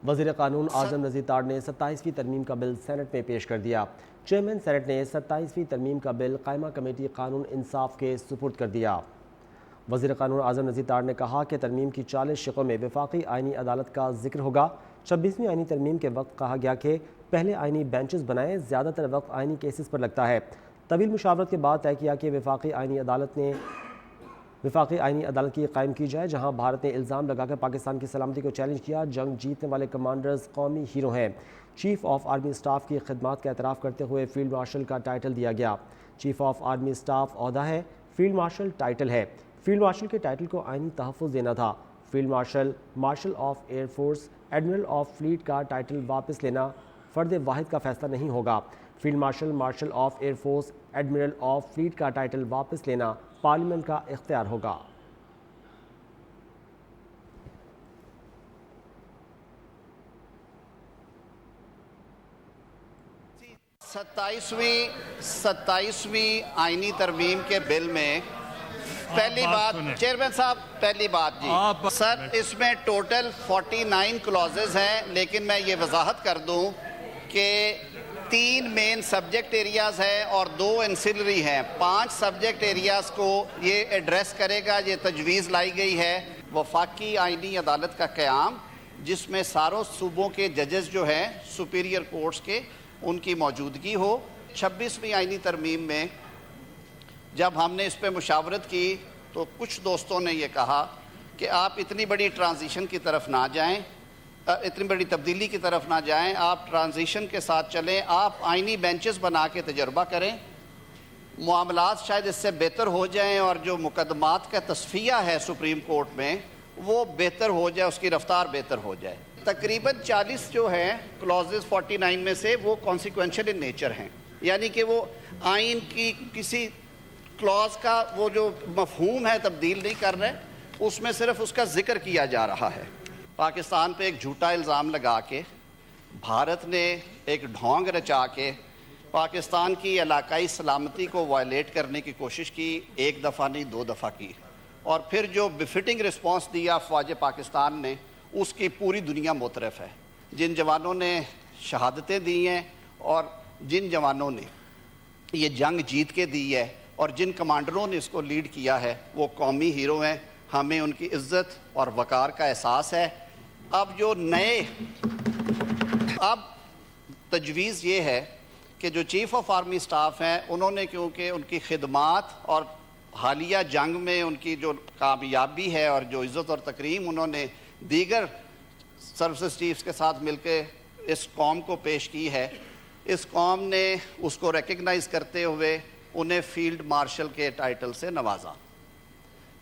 وزیر قانون اعظم نذیر تاڑ نے 27ویں ترمیم کا بل سینٹ میں پیش کر دیا۔ چیئرمین سینٹ نے 27ویں ترمیم کا بل قائمہ کمیٹی قانون انصاف کے سپرد کر دیا۔ وزیر قانون اعظم نذیر تاڑ نے کہا کہ ترمیم کی 40 شقوں میں وفاقی آئینی عدالت کا ذکر ہوگا۔ 26ویں آئینی ترمیم کے وقت کہا گیا کہ پہلے آئینی بینچز بنائیں، زیادہ تر وقت آئینی کیسز پر لگتا ہے۔ طویل مشاورت کے بعد طے کیا کہ وفاقی آئینی عدالت کی قائم کی جائے، جہاں بھارت نے الزام لگا کر پاکستان کی سلامتی کو چیلنج کیا۔ جنگ جیتنے والے کمانڈرز قومی ہیرو ہیں۔ چیف آف آرمی اسٹاف کی خدمات کا اعتراف کرتے ہوئے فیلڈ مارشل کا ٹائٹل دیا گیا۔ چیف آف آرمی اسٹاف عہدہ ہے، فیلڈ مارشل ٹائٹل ہے۔ فیلڈ مارشل کے ٹائٹل کو آئینی تحفظ دینا تھا۔ Field marshal, martial of air force, admiral of flat کا ٹائٹل واپس لینا فرد واحد کا فیصلہ نہیں ہوگا۔ Field marshal, martial of air force, admiral of flat کا ٹائٹل واپس لینا پارلیمنٹ کا اختیار ہوگا۔ ستائیسویں آئینی ترمیم کے بل میں پہلی بات، چیئرمین صاحب پہلی بات جی سر، اس میں ٹوٹل 49 کلوزز ہیں، لیکن میں یہ وضاحت کر دوں کہ 3 مین سبجیکٹ ایریاز ہیں اور 2 انسلری ہیں۔ 5 سبجیکٹ ایریاز کو یہ ایڈریس کرے گا۔ یہ تجویز لائی گئی ہے وفاقی آئینی عدالت کا قیام، جس میں ساروں صوبوں کے ججز جو ہیں سپیریئر کورٹس کے، ان کی موجودگی ہو۔ 26ویں آئینی ترمیم میں جب ہم نے اس پہ مشاورت کی تو کچھ دوستوں نے یہ کہا کہ آپ اتنی بڑی ٹرانزیشن کی طرف نہ جائیں، اتنی بڑی تبدیلی کی طرف نہ جائیں، آپ ٹرانزیشن کے ساتھ چلیں، آپ آئینی بینچز بنا کے تجربہ کریں، معاملات شاید اس سے بہتر ہو جائیں، اور جو مقدمات کا تصفیہ ہے سپریم کورٹ میں وہ بہتر ہو جائے، اس کی رفتار بہتر ہو جائے۔ تقریباً 40 جو ہیں کلوزز 49 میں سے وہ کانسیکوینشل ان نیچر ہیں، یعنی کہ وہ آئین کی کسی کلوز کا وہ جو مفہوم ہے تبدیل نہیں کر رہے، اس میں صرف اس کا ذکر کیا جا رہا ہے۔ پاکستان پہ ایک جھوٹا الزام لگا کے بھارت نے ایک ڈھونگ رچا کے پاکستان کی علاقائی سلامتی کو وائلیٹ کرنے کی کوشش کی، 1 دفعہ نہیں 2 دفعہ کی، اور پھر جو بفٹنگ رسپانس دیا افواج پاکستان نے، اس کی پوری دنیا معترف ہے۔ جن جوانوں نے شہادتیں دی ہیں اور جن جوانوں نے یہ جنگ جیت کے دی ہے اور جن کمانڈروں نے اس کو لیڈ کیا ہے، وہ قومی ہیرو ہیں۔ ہمیں ان کی عزت اور وقار کا احساس ہے۔ اب جو اب تجویز یہ ہے کہ جو چیف آف آرمی سٹاف ہیں، انہوں نے کیونکہ ان کی خدمات اور حالیہ جنگ میں ان کی جو کامیابی ہے اور جو عزت اور تکریم انہوں نے دیگر سروسز چیفز کے ساتھ مل کے اس قوم کو پیش کی ہے، اس قوم نے اس کو ریکگنائز کرتے ہوئے انہیں فیلڈ مارشل کے ٹائٹل سے نوازا۔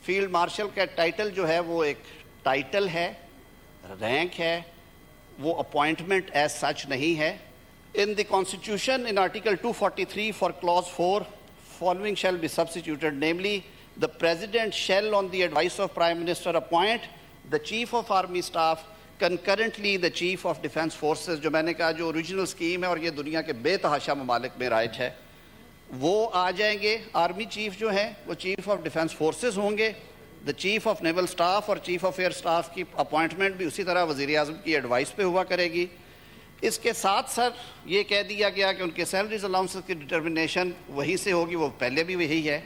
فیلڈ مارشل کا ٹائٹل جو ہے وہ ایک ٹائٹل ہے، رینک ہے، وہ اپوائنٹمنٹ ایز سچ نہیں ہے۔ In the Constitution, in Article 243 for Clause 4, following shall be substituted, namely, the President shall, on the advice of Prime Minister, appoint the Chief of Army Staff, concurrently the Chief of Defence Forces۔ جو میں نے کہا جو original scheme ہے اور یہ دنیا کے بے تحاشا ممالک میں رائج ہے، وہ آ جائیں گے۔ آرمی چیف جو ہیں وہ چیف آف ڈیفنس فورسز ہوں گے۔ دا چیف آف نیول سٹاف اور چیف آف ایئر سٹاف کی اپوائنٹمنٹ بھی اسی طرح وزیر اعظم کی ایڈوائس پہ ہوا کرے گی۔ اس کے ساتھ سر یہ کہہ دیا گیا کہ ان کے سیلریز الاؤنسز کی ڈٹرمنیشن وہیں سے ہوگی، وہ پہلے بھی وہی ہے۔